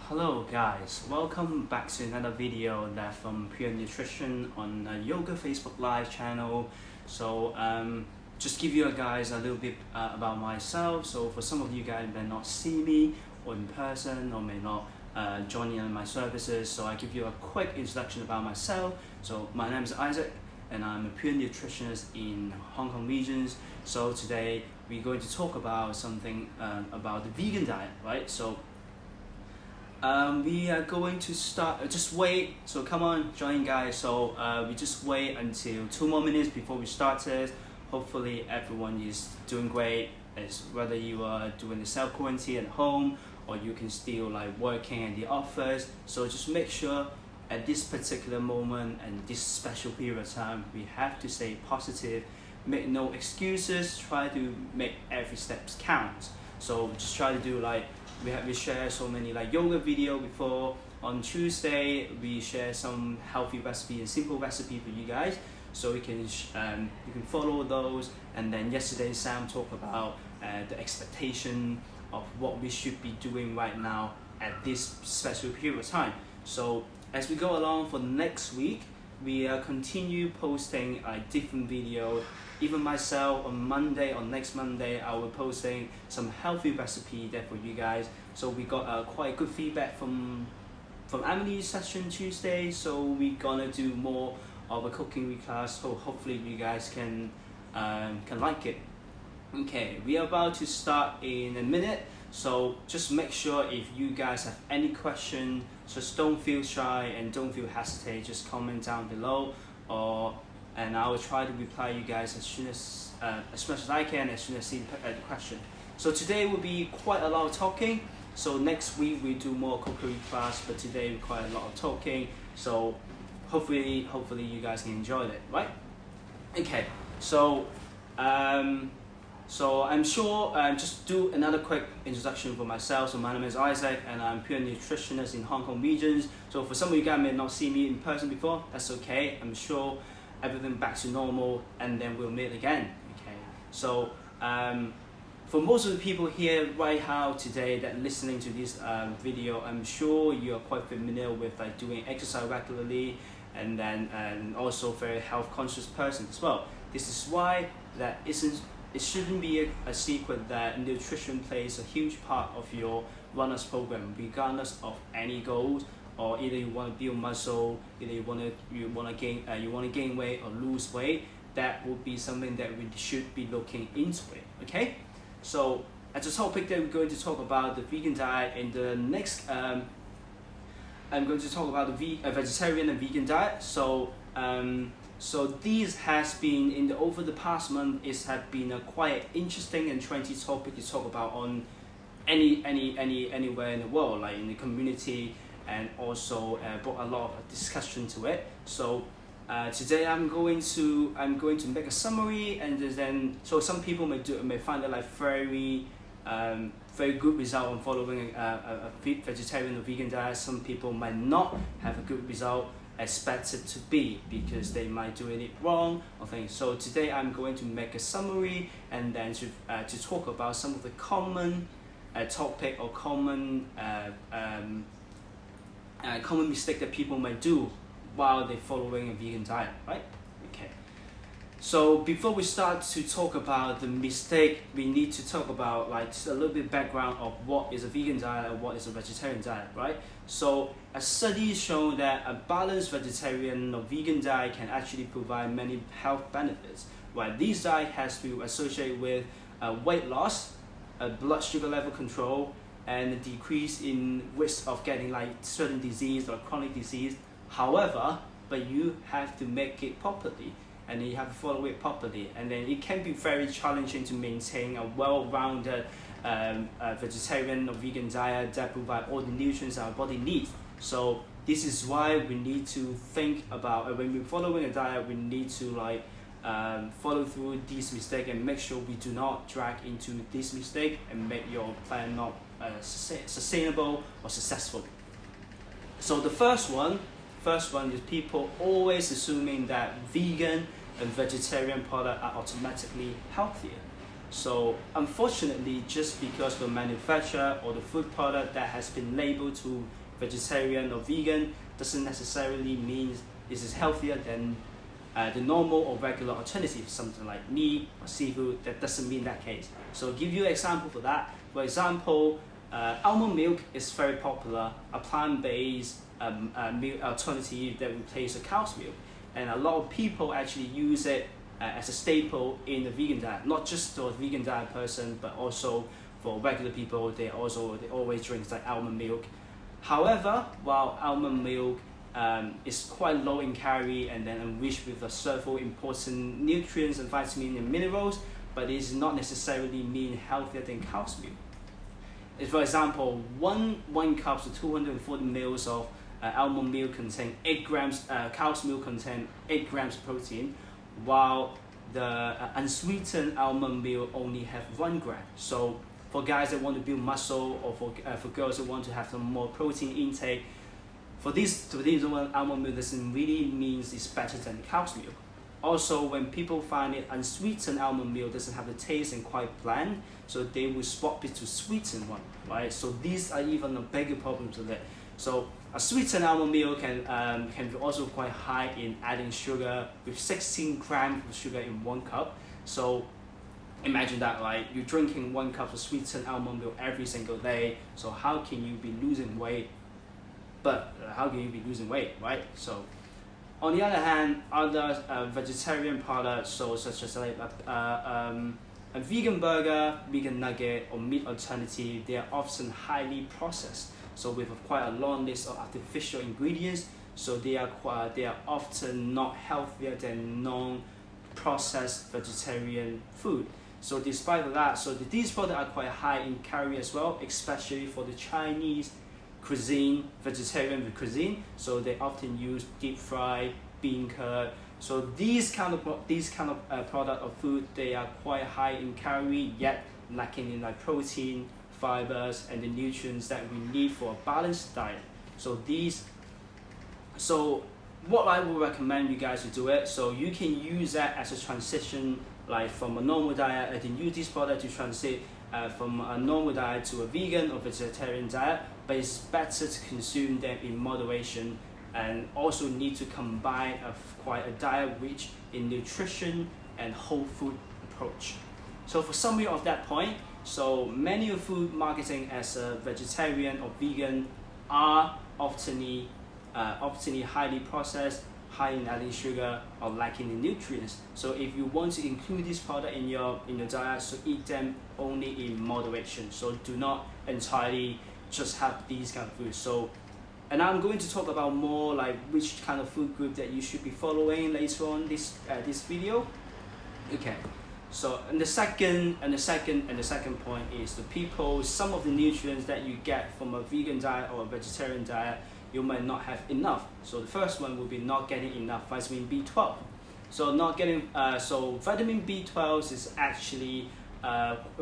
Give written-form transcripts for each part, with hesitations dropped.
Hello guys, welcome back to another video that from Pure Nutrition on a Yoga Facebook Live channel. So just give you guys a little bit about myself. So for some of you guys may not see me or in person or may not join in my services, so I give you a quick introduction about myself. So my name is Isaac and I'm a pure nutritionist in Hong Kong regions. So today we're going to talk about something about the vegan diet, right? So we are going to start, just wait, so come on, join guys. So we just wait until 2 more minutes before we started. Hopefully everyone is doing great, as whether you are doing the self-quarantine at home or you can still like working in the office. So just make sure at this particular moment and this special period of time, we have to stay positive, make no excuses, try to make every step count. So just try to do like, we share so many like yoga video before. On Tuesday we share some healthy recipe and simple recipe for you guys, so you can follow those. And then yesterday Sam talked about the expectation of what we should be doing right now at this special period of time. So as we go along for next week, we continue posting different videos. Even myself on Monday, on next Monday, I will posting some healthy recipe there for you guys. So we got quite good feedback from Emily's session Tuesday. So we're gonna do more of a cooking class. So hopefully you guys can like it. Okay, we are about to start in a minute. So just make sure if you guys have any question, just don't feel shy and don't feel hesitate. Just comment down below, and I will try to reply you guys as much as I can, as soon as I see the question. So today will be quite a lot of talking. So next week we do more cookery class, but today we quite a lot of talking. So hopefully you guys can enjoy it, right? Okay, so I'm sure, just do another quick introduction for myself. So my name is Isaac and I'm pure nutritionist in Hong Kong regions. So for some of you guys may not see me in person before, that's okay. I'm sure everything back to normal and then we'll meet again. Okay, so for most of the people here right now today that listening to this video, I'm sure you're quite familiar with like doing exercise regularly and also very health conscious person as well. This is why that it shouldn't be a secret that nutrition plays a huge part of your runners program, regardless of any goals, or either you want to build muscle, either you want to gain weight or lose weight. That would be something that we should be looking into it. Okay, so as a topic that we're going to talk about the vegan diet. In the next I'm going to talk about the vegetarian and vegan diet. So these has been over the past month, it has been a quite interesting and trendy topic to talk about on anywhere in the world, like in the community, and also brought a lot of discussion to it. So today I'm going to make a summary, and then so some people may find it like very good result on following a vegetarian or vegan diet. Some people might not have a good result expected to be because they might doing it wrong or things. So today I'm going to make a summary and then to talk about some of the common topic or common mistake that people might do while they're following a vegan diet, right? Okay. So before we start to talk about the mistake, we need to talk about like a little bit background of what is a vegan diet and what is a vegetarian diet, right? So a study shown that a balanced vegetarian or vegan diet can actually provide many health benefits. While this diet has been associated with weight loss, blood sugar level control, and a decrease in risk of getting like certain disease or chronic disease. However, but you have to make it properly, and then you have to follow it properly, and then it can be very challenging to maintain a well-rounded vegetarian or vegan diet that provide all the nutrients our body needs. So this is why we need to think about when we're following a diet, we need to like follow through these mistakes and make sure we do not drag into this mistake and make your plan not sustainable or successful. So the first one is people always assuming that vegan and vegetarian products are automatically healthier. So unfortunately, just because the manufacturer or the food product that has been labeled to vegetarian or vegan doesn't necessarily mean it is healthier than the normal or regular alternative, something like meat or seafood. That doesn't mean that case. So I'll give you an example for that. For example, almond milk is very popular, a plant-based milk alternative that replaces cow's milk, and a lot of people actually use it as a staple in the vegan diet. Not just for a vegan diet person, but also for regular people. They always drink like almond milk. However, while almond milk is quite low in calorie and then enriched with several important nutrients and vitamins and minerals, but it does not necessarily mean healthier than cow's milk. For example, one cup to 240 ml of almond milk contain 8 grams, cow's milk contain 8 grams protein, while the unsweetened almond milk only have 1 gram. So for guys that want to build muscle, or for girls that want to have some more protein intake, for this almond milk doesn't really mean it's better than cow's milk. Also, when people find it unsweetened almond milk doesn't have the taste and quite bland, so they will swap it to sweetened one, right? So these are even a bigger problem with it. So a sweetened almond milk can be also quite high in adding sugar, with 16 grams of sugar in 1 cup. So imagine that, like, you're drinking 1 cup of sweetened almond milk every single day. So how can you be losing weight? But how can you be losing weight, right? So on the other hand, other vegetarian products, so such as like a vegan burger, vegan nugget, or meat alternative, they are often highly processed. So with quite a long list of artificial ingredients, so they are often not healthier than non-processed vegetarian food. So despite that, so these products are quite high in calorie as well, especially for the Chinese cuisine, vegetarian cuisine. So they often use deep fried bean curd. So these kind of product of food, they are quite high in calorie, yet lacking in like protein, fibers, and the nutrients that we need for a balanced diet. So what I would recommend you guys to do it, so you can use that as a transition, like from a normal diet, and then use this product to transit from a normal diet to a vegan or vegetarian diet. But it's better to consume them in moderation, and also need to combine quite a diet rich in nutrition and whole food approach. So for summary of that point, so many of food marketing as a vegetarian or vegan are often highly processed, high in added sugar, or lacking in nutrients. So if you want to include this product in your diet, so eat them only in moderation. So do not entirely just have these kind of foods. So, and I'm going to talk about more like which kind of food group that you should be following later on this video. Okay. So, and the second point is some of the nutrients that you get from a vegan diet or a vegetarian diet, you might not have enough. So the first one will be not getting enough vitamin B12. So so vitamin B12 is actually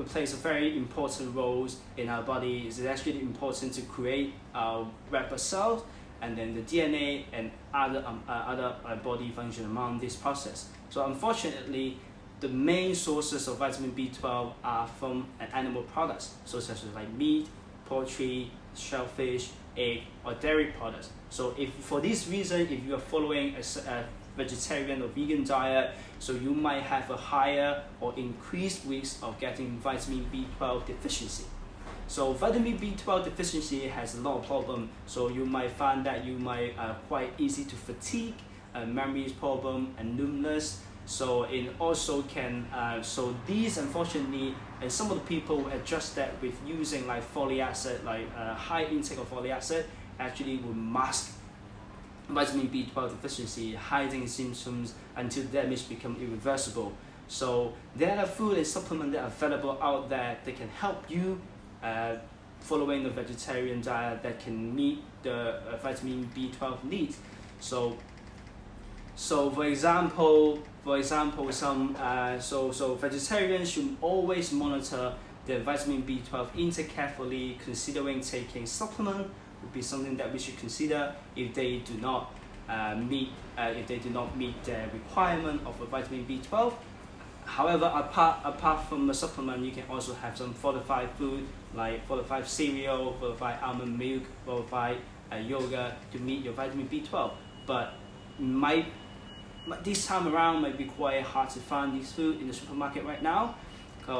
plays a very important role in our body. It's actually important to create our red blood cells, and then the DNA and other body function among this process. So unfortunately, the main sources of vitamin B12 are from animal products, so such as like meat, poultry, shellfish, egg, or dairy products. So if for this reason, if you are following a vegetarian or vegan diet, so you might have a higher or increased risk of getting vitamin B12 deficiency. So vitamin B12 deficiency has a lot of problems. So you might find that you might quite easy to fatigue, memory problem, and numbness. So it also can, so these unfortunately, and some of the people adjust that with using like folic acid, like high intake of folic acid, actually will mask vitamin B12 deficiency, hiding symptoms until damage becomes irreversible. So there are food and supplements that are available out there that can help you following the vegetarian diet that can meet the vitamin B12 needs. So for example, some vegetarians should always monitor their vitamin B12 intake carefully. Considering taking supplement would be something that we should consider if they do not meet the requirement of a vitamin B12. However, apart from the supplement, you can also have some fortified food like fortified cereal, fortified almond milk, fortified yogurt to meet your vitamin B12. But this time around might be quite hard to find these food in the supermarket right now.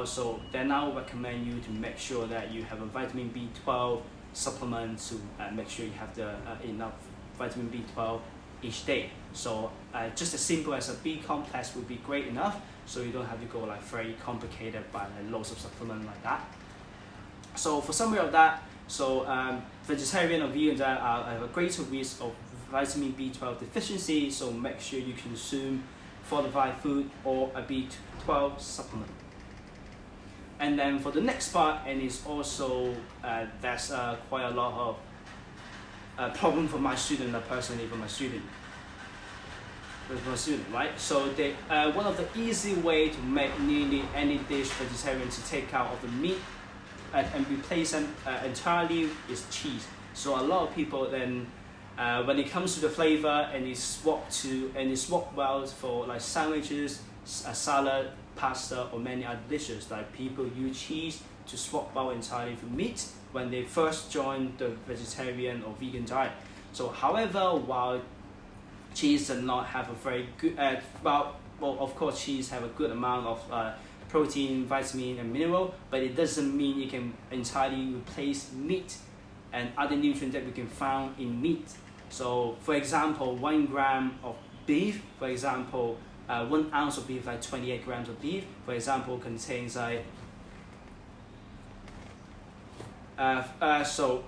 So then I would recommend you to make sure that you have a vitamin B12 supplement to make sure you have the enough vitamin B12 each day. So just as simple as a B complex would be great enough, so you don't have to go like very complicated by loads of supplement like that. So for summary of that, so vegetarian or vegan diet have a greater risk of vitamin B12 deficiency, so make sure you consume fortified food or a B12 supplement. And then for the next part, and it's also that's quite a lot of problem for my student, personally for my student, right? So one of the easy way to make nearly any dish vegetarian to take out of the meat and replace them entirely is cheese. So a lot of people then when it comes to the flavor and it swap well for like sandwiches, a salad, pasta, or many other dishes, like people use cheese to swap out entirely from meat when they first join the vegetarian or vegan diet. So however, while cheese does not have a very good, well of course cheese have a good amount of protein, vitamin and mineral, but it doesn't mean it can entirely replace meat and other nutrients that we can find in meat. So for example, 1 gram of beef, for example, 1 ounce of beef, like 28 grams of beef, for example, contains like so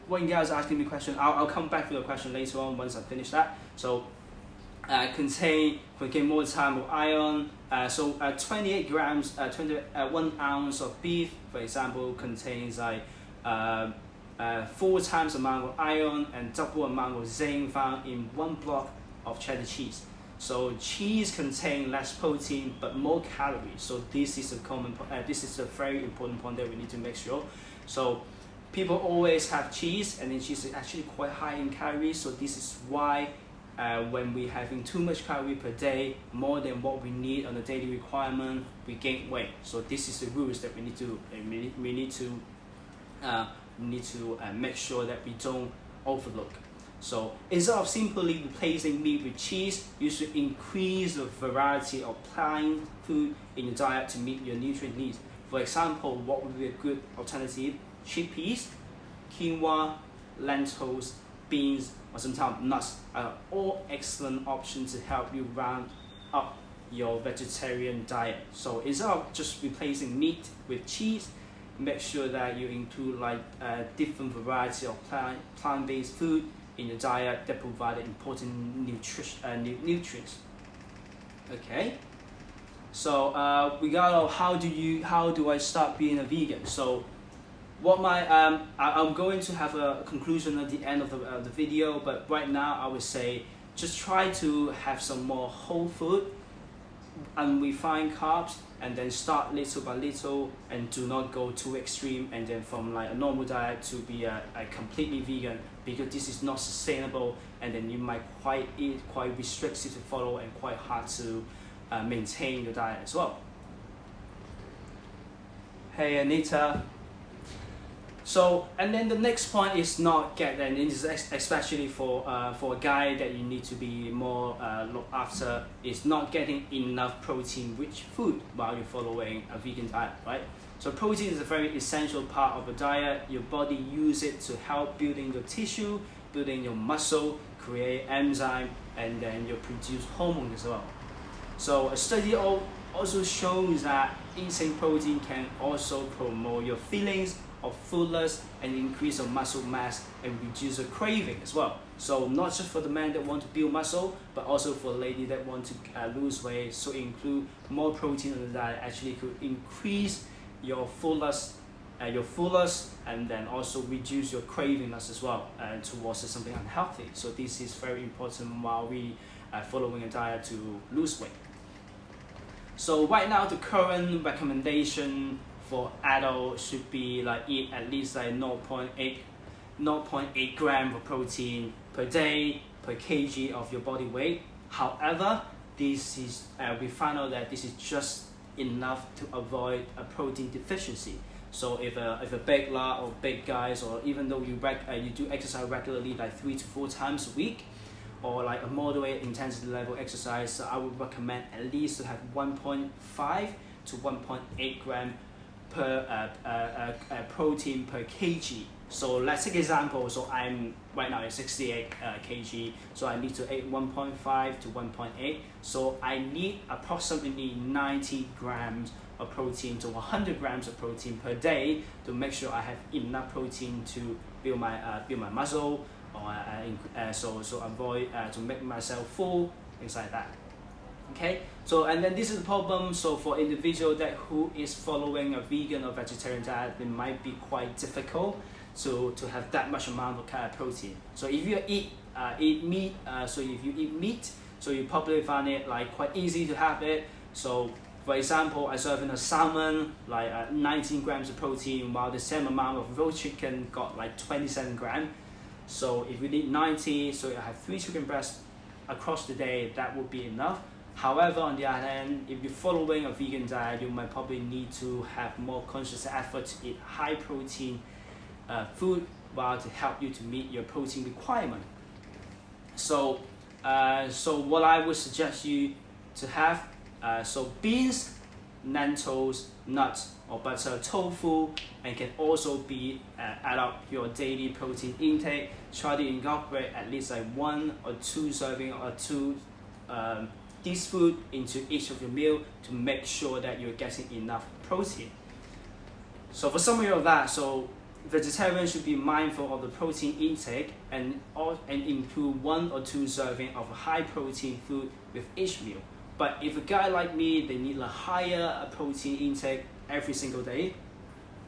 when you guys are asking me question, I'll come back to the question later on once I finish that. So contain more time of iron. 28 grams, 1 ounce of beef, for example, contains like 4 times amount of iron and double amount of zinc found in 1 block of cheddar cheese. So cheese contains less protein but more calories. So this is a very important point that we need to make sure. So people always have cheese, and then cheese is actually quite high in calories. So this is why when we're having too much calorie per day, more than what we need on the daily requirement, we gain weight. So this is the rules that we need to make sure that we don't overlook. So instead of simply replacing meat with cheese, you should increase the variety of plant food in your diet to meet your nutrient needs. For example, what would be a good alternative? Chickpeas, quinoa, lentils, beans, or sometimes nuts are all excellent options to help you round up your vegetarian diet. So instead of just replacing meat with cheese, make sure that you include like different variety of plant-based food in your diet that provide important nutrients. Okay, so we got how do I start being a vegan? So what I'm going to have a conclusion at the end of the video, but right now I would say just try to have some more whole food and refined carbs, and then start little by little, and do not go too extreme and then from like a normal diet to be a completely vegan, because this is not sustainable, and then you might quite restrictive to follow and quite hard to maintain your diet as well. Hey Anita. So, and then the next point is not and this is especially for a guy that you need to be more looked after, is not getting enough protein-rich food while you're following a vegan diet, right? So protein is a very essential part of a diet. Your body uses it to help building your tissue, building your muscle, create enzyme, and then you produce hormones as well. So a study also shows that eating protein can also promote your feelings of fullness and increase of muscle mass and reduce the craving as well. So not just for the men that want to build muscle, but also for ladies that want to lose weight. So include more protein in the diet actually could increase your fullness, and then also reduce your cravingness as well towards something unhealthy. So this is very important while we are following a diet to lose weight. So right now the current recommendation for adults should be like eat at least like 0.8 gram of protein per day per kg of your body weight. However, this is we found out that this is just enough to avoid a protein deficiency. So if a big lad or big guys, or even though you do exercise regularly, like 3 to 4 times a week, or like a moderate intensity level exercise, so I would recommend at least to have 1.5 to 1.8 gram per protein per kg. So let's take example. So I'm right now at 68 kg, so I need to eat 1.5 to 1.8. So I need approximately 90 grams of protein to 100 grams of protein per day to make sure I have enough protein to build my muscle, or so avoid to make myself full, things like that. Okay, so and then this is the problem. So for individual that who is following a vegan or vegetarian diet, it might be quite difficult to have that much amount of protein. So if you eat meat, so if you eat meat, so you probably find it like quite easy to have it. So for example, I serve in a salmon like 19 grams of protein, while the same amount of raw chicken got like 27 grams. So if you need 90, so you have 3 chicken breasts across the day, that would be enough. However, on the other hand, if you're following a vegan diet, you might probably need to have more conscious effort to eat high protein food, while to help you to meet your protein requirement. So, so what I would suggest you to have, so beans, lentils, nuts or butter, tofu, and can also be add up your daily protein intake. Try to incorporate at least like 1 or 2 serving or 2 this food into each of your meal to make sure that you're getting enough protein. So for summary of that, so vegetarians should be mindful of the protein intake and include 1 or 2 serving of high protein food with each meal. But if a guy like me, they need a higher protein intake every single day,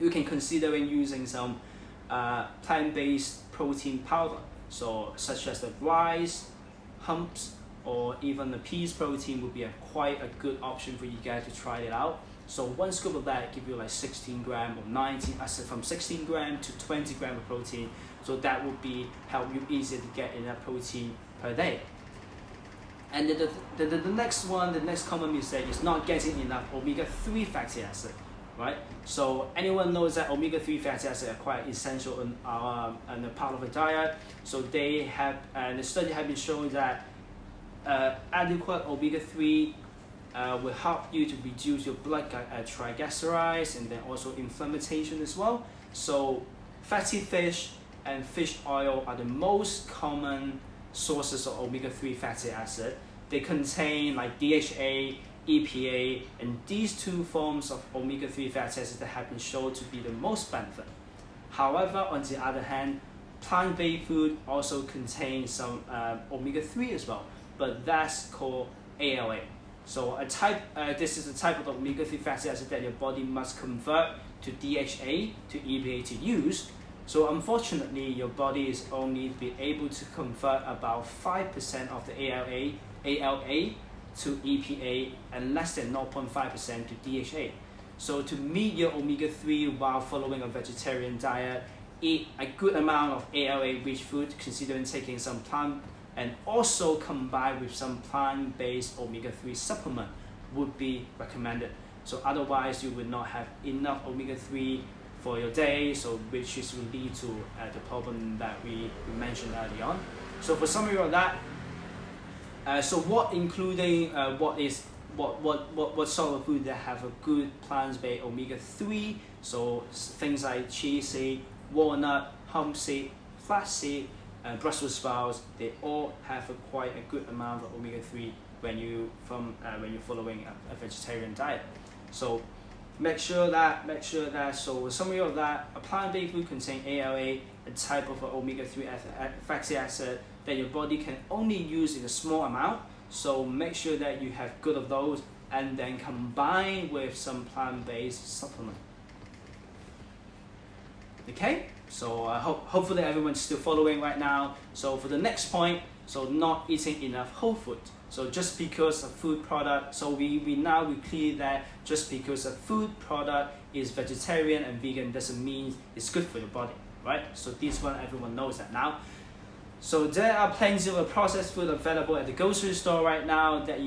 you can consider using some plant-based protein powder, so such as the rice, humps, or even the peas protein would be quite a good option for you guys to try it out. So 1 scoop of that give you like 16 gram or 19, I said from 16 gram to 20 gram of protein. So that would be help you easier to get enough protein per day. And the next one, the next common mistake is not getting enough omega-3 fatty acid, right? So anyone knows that omega-3 fatty acid are quite essential in a part of the diet. So they have, and the study have been showing that adequate omega-3 will help you to reduce your blood triglycerides and then also inflammation as well. So fatty fish and fish oil are the most common sources of omega-3 fatty acid. They contain like DHA, EPA, and these 2 forms of omega-3 fatty acid that have been shown to be the most benefit. However, on the other hand, plant-based food also contains some omega-3 as well, but that's called ALA. So this is a type of omega-3 fatty acid that your body must convert to DHA to EPA to use. So unfortunately, your body is only be able to convert about 5% of the ALA to EPA and less than 0.5% to DHA. So to meet your omega-3 while following a vegetarian diet, eat a good amount of ALA-rich food, considering taking some plant, and also combine with some plant-based omega-3 supplement would be recommended. So otherwise, you will not have enough omega-3 for your day, so which will lead to the problem that we mentioned early on. So for summary of that, so what including what sort of food that have a good plant-based omega-3, so things like chia seed, walnut, hemp seed, flaxseed, Brussels sprouts, they all have quite a good amount of omega-3 when you're following a vegetarian diet. So make sure that, so a summary of that, a plant-based food contains ALA, a type of omega-3 fatty acid that your body can only use in a small amount. So make sure that you have good of those and then combine with some plant-based supplement. Okay, so hopefully everyone's still following right now. So for the next point, so not eating enough whole food. So just because a food product, so we clear that just because a food product is vegetarian and vegan doesn't mean it's good for your body, right? So this one everyone knows that now. So there are plenty of processed food available at the grocery store right now that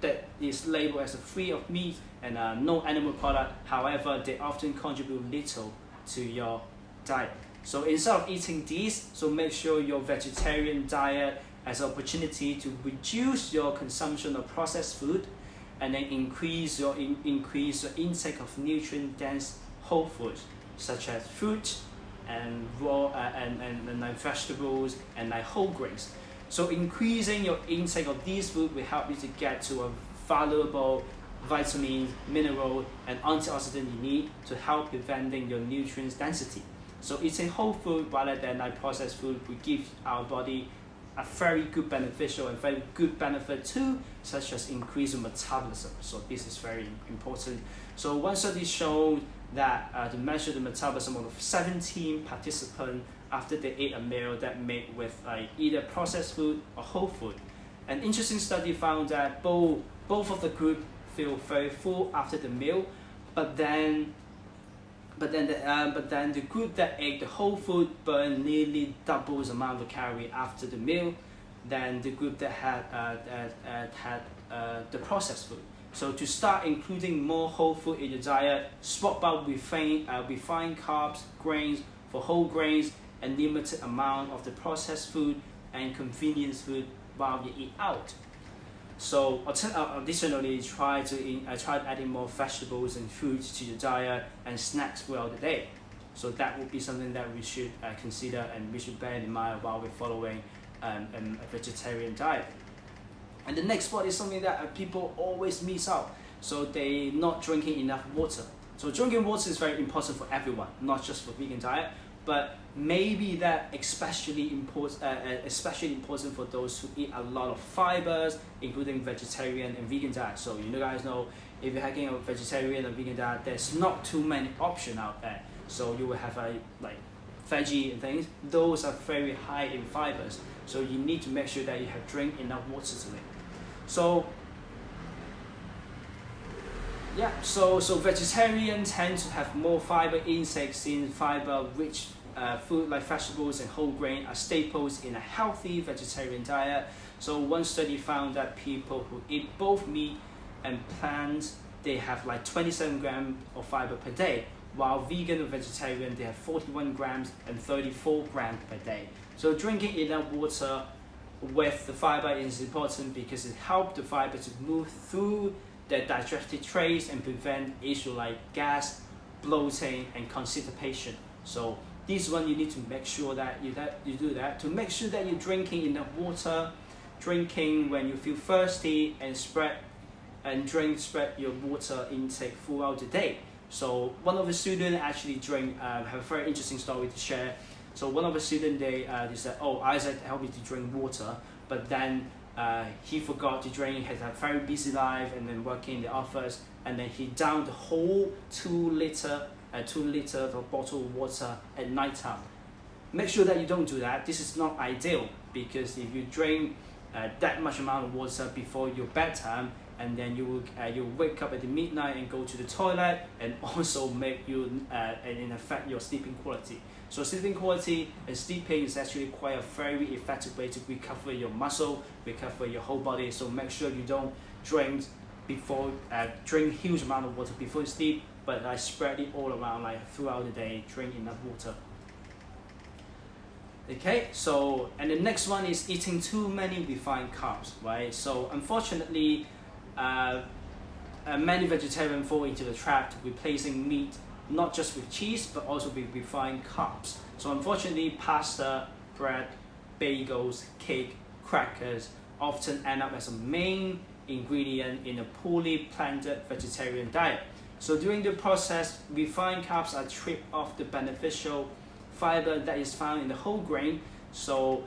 that is labeled as free of meat and no animal product. However, they often contribute little to your diet. So instead of eating these, so make sure your vegetarian diet as an opportunity to reduce your consumption of processed food, and then increase your intake of nutrient-dense whole foods such as fruit and raw and like vegetables and like whole grains. So increasing your intake of these food will help you to get to a valuable vitamins, mineral, and antioxidant you need to help preventing your nutrients density. So eating whole food rather than like processed food will give our body a very good beneficial and very good benefit too, such as increasing metabolism. So this is very important. So one study showed that to measure the metabolism of 17 participants after they ate a meal that made with either processed food or whole food. An interesting study found that both of the group feel very full after the meal, but then the group that ate the whole food burned nearly double the amount of calorie after the meal than the group that had the processed food. So to start including more whole food in your diet, swap out refined carbs, grains for whole grains, and limited amount of the processed food and convenience food while you eat out. So additionally, try adding more vegetables and fruits to your diet and snacks throughout the day. So that would be something that we should consider and we should bear in mind while we're following a vegetarian diet. And the next part is something that people always miss out. So they're not drinking enough water. So drinking water is very important for everyone, not just for vegan diet, but maybe that especially important for those who eat a lot of fibers, including vegetarian and vegan diet. So you guys know, if you're having a vegetarian and vegan diet, there's not too many options out there. So you will have like veggie and things. Those are very high in fibers. So you need to make sure that you have drink enough water to it. So yeah, so vegetarians tend to have more fiber intake since fiber-rich food like vegetables and whole grain are staples in a healthy vegetarian diet. So one study found that people who eat both meat and plants, they have like 27 grams of fiber per day, while vegan and vegetarian, they have 41 grams and 34 grams per day. So drinking enough water with the fiber is important because it helps the fiber to move through the digestive tract and prevent issues like gas, bloating, and constipation. So this one you need to make sure that you do that to make sure that you're drinking enough water, drinking when you feel thirsty, and spread your water intake throughout the day. So one of the students actually have a very interesting story to share. So one of the students, they said, "Oh, Isaac helped me to drink water," but then he forgot to drink. He had a very busy life and then working in the office, and then he downed the whole 2 liter of bottled water at night time. Make sure that you don't do that. This is not ideal, because if you drink that much amount of water before your bedtime, and then you'll wake up at the midnight and go to the toilet, and also make you and affect your sleeping quality. So sleeping quality and sleeping is actually quite a very effective way to recover your muscle, recover your whole body. So make sure you don't drink huge amount of water before you sleep, but spread it all around throughout the day. Drink enough water. Okay, so and the next one is eating too many refined carbs, right? So unfortunately, many vegetarians fall into the trap of replacing meat not just with cheese but also with refined carbs. So unfortunately, pasta, bread, bagels, cake, crackers often end up as a main ingredient in a poorly planned vegetarian diet. So during the process, refined carbs are stripped of the beneficial fiber that is found in the whole grain. So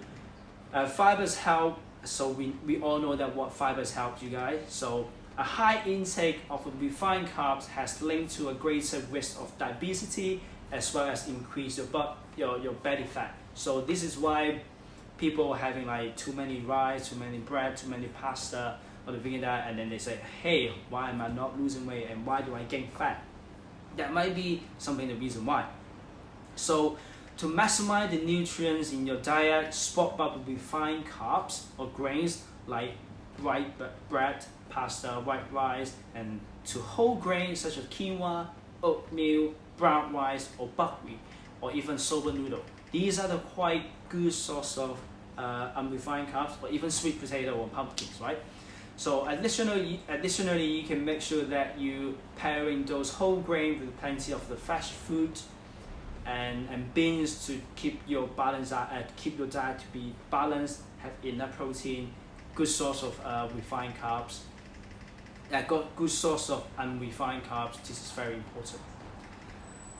fibers help. So we all know that what fibers help, you guys. So a high intake of refined carbs has linked to a greater risk of diabetes, as well as increase your belly fat. So this is why people are having too many rice, too many bread, too many pasta or the vegan diet, and then they say, hey, why am I not losing weight and why do I gain fat? That might be the reason why. So To maximize the nutrients in your diet, swap out refined carbs or grains like white bread, pasta, white rice, and to whole grains such as quinoa, oatmeal, brown rice, or buckwheat, or even soba noodle. These are the quite good source of unrefined carbs, or even sweet potato or pumpkins, right? So additionally, you can make sure that you pairing those whole grain with plenty of the fresh fruit and beans to keep your keep your diet to be balanced, have enough protein, good source of refined carbs, good source of unrefined carbs. This is very important.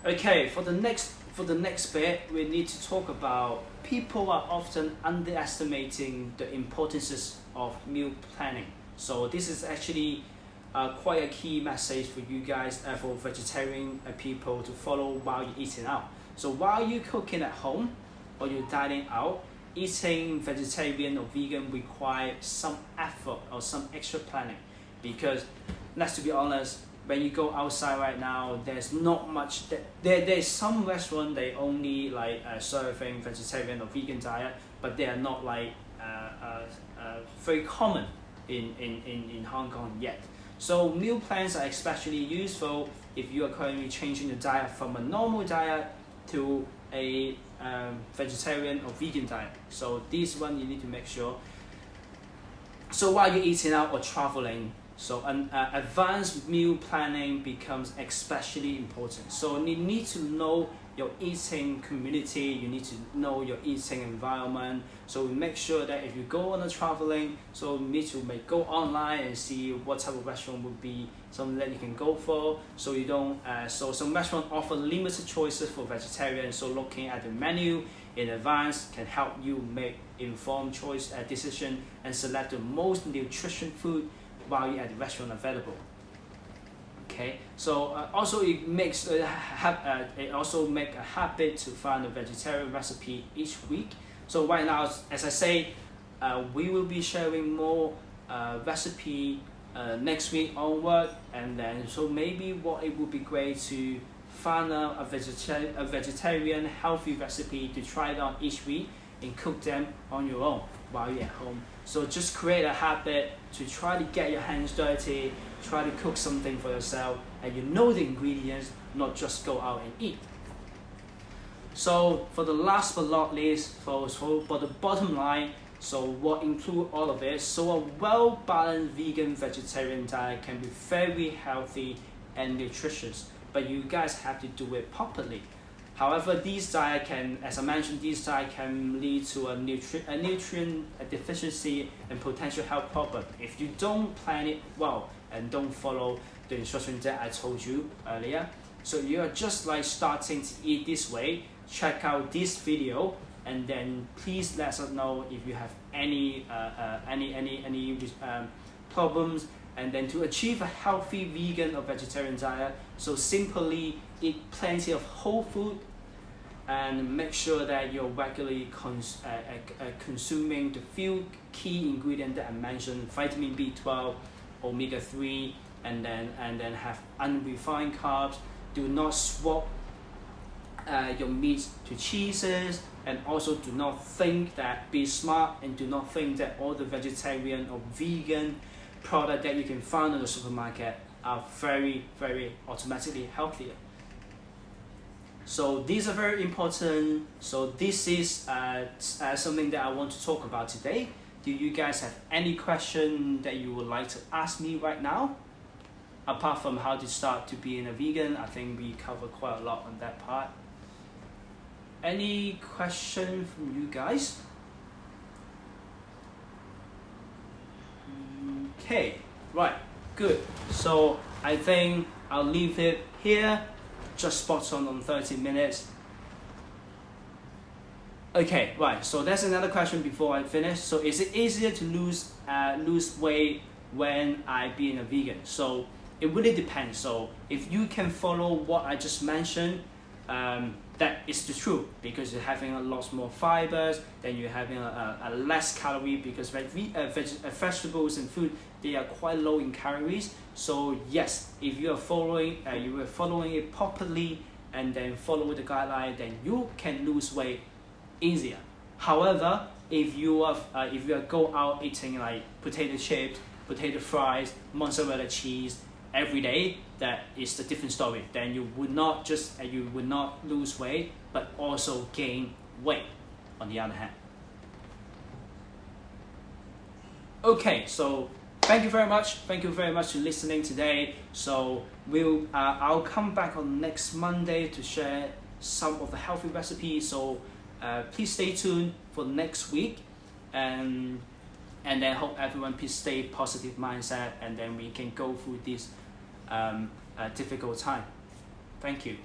Okay, for the next bit, we need to talk about people are often underestimating the importances of meal planning. So this is actually quite a key message for you guys, for vegetarian people to follow while you're eating out. So while you're cooking at home or you're dining out, eating vegetarian or vegan requires some effort or some extra planning, because let's be honest, when you go outside right now, there's not much. There's some restaurant they only like serving vegetarian or vegan diet, but they are not like very common in Hong Kong yet. So meal plans are especially useful if you are currently changing your diet from a normal diet to a vegetarian or vegan diet. So this one you need to make sure. So while you're eating out or traveling, so advanced meal planning becomes especially important. So you need to know your eating community, you need to know your eating environment. So make sure that if you go on a traveling, so you need to go online and see what type of restaurant would be something that you can go for. So you don't. So some restaurants offer limited choices for vegetarians. So looking at the menu in advance can help you make informed choice decision and select the most nutritious food while you're at the restaurant available. Okay, so also it makes it also make a habit to find a vegetarian recipe each week. So right now, as I say, we will be sharing more recipe next week onward, and then so maybe what it would be great to find out a vegetarian healthy recipe to try it out each week and cook them on your own while you're at home. So just create a habit to try to get your hands dirty, try to cook something for yourself, and you know the ingredients, not just go out and eat. So for the last but not least, for the bottom line, so what include all of it, so a well-balanced vegan vegetarian diet can be very healthy and nutritious, but you guys have to do it properly. However, these diet can, as I mentioned, these diet can lead to a nutrient deficiency and potential health problem if you don't plan it well and don't follow the instructions that I told you earlier. So you are just like starting to eat this way. Check out this video, and then please let us know if you have any problems. And then to achieve a healthy vegan or vegetarian diet, so simply eat plenty of whole food and make sure that you're regularly consuming the few key ingredients that I mentioned: vitamin B12, omega-3, and then have unrefined carbs. Do not swap your meats to cheeses, and also do not think that, be smart and do not think that all the vegetarian or vegan product that you can find in the supermarket are very automatically healthier. So these are very important. So this is something that I want to talk about today. Do you guys have any question that you would like to ask me right now? Apart from how to start to being a vegan, I think we covered quite a lot on that part. Any question from you guys? Okay, right, good. So I think I'll leave it here, just spot on 30 minutes. Okay, right, so that's another question before I finish. So is it easier to lose weight when I being a vegan? So it really depends. So if you can follow what I just mentioned, that is the truth, because you're having a lot more fibers, then you're having a less calorie, because vegetables and food, they are quite low in calories. So yes, if you are following it properly and then follow the guideline, then you can lose weight easier. However, if you are go out eating like potato chips, potato fries, mozzarella cheese every day, that is a different story. Then you would not lose weight, but also gain weight on the other hand. Okay, so thank you very much for listening today. So I'll come back on next Monday to share some of the healthy recipes. So please stay tuned for next week, and then hope everyone please stay positive mindset, and then we can go through this difficult time. Thank you.